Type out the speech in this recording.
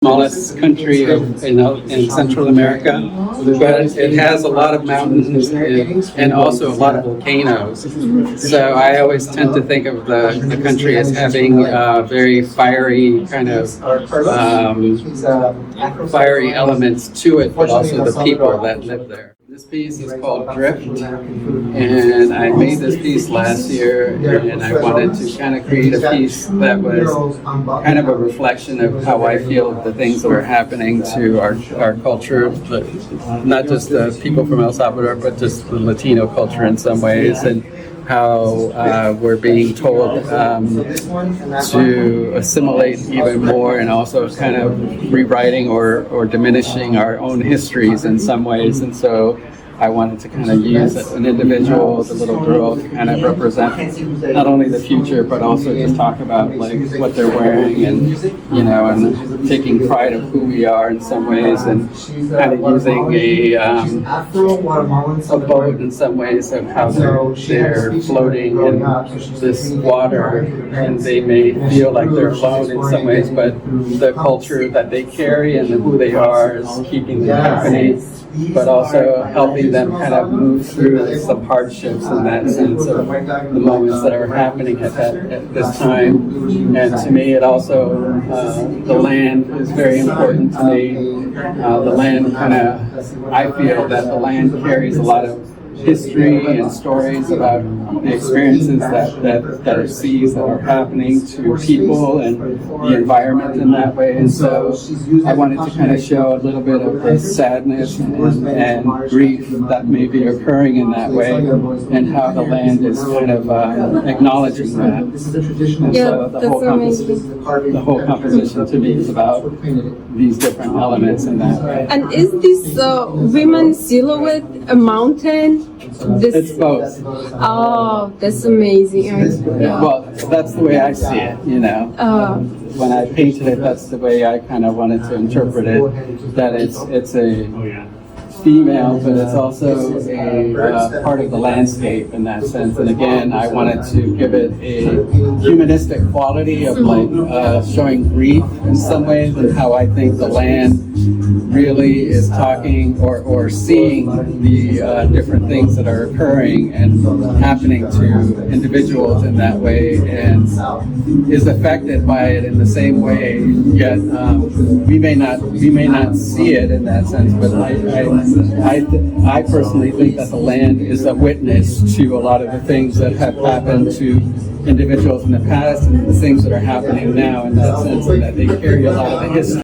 smallest country in Central America, but it has a lot of mountains and also a lot of volcanoes. So I always tend to think of the country as having very fiery kind of fiery elements to it, but also the people that live there. This piece is called Drift, and I made this piece last year, and I wanted to kind of create a piece that was kind of a reflection of how I feel the things that are happening to our culture, but not just the people from El Salvador, but just the Latino culture in some ways, and how we're being told to assimilate even more, and also kind of rewriting or diminishing our own histories in some ways. And so I wanted to kind of use an individual, the little girl, to kind of represent not only the future, but also just talk about like what they're wearing, and and taking pride of who we are in some ways, and kind of using a boat in some ways of how they're floating in this water, and they may feel like they're alone in some ways, but the culture that they carry and who they are is keeping them company, but also helping them kind of move through some hardships in that sense of the moments that are happening at this time. And to me, it also, the land is very important to me. The land I feel that the land carries a lot of history and stories about the experiences that it sees that are happening to people and the environment in that way. And so I wanted to kind of show a little bit of the sadness and grief that may be occurring in that way, and how the land is kind of acknowledging that. And so the whole composition to me is about these different elements in that way. And is this women silhouette a mountain? It's both. Oh, that's amazing. Well, that's the way I see it, When I painted it, that's the way I kind of wanted to interpret it, that it's a female, but it's also a part of the landscape in that sense. And again, I wanted to give it a humanistic quality of showing grief in some ways, and how I think the land really is talking or seeing the different things that are occurring and happening to individuals in that way, and is affected by it in the same way. Yet we may not see it in that sense, but I personally think that the land is a witness to a lot of the things that have happened to individuals in the past, and the things that are happening now in that sense, and that they carry a lot of the history.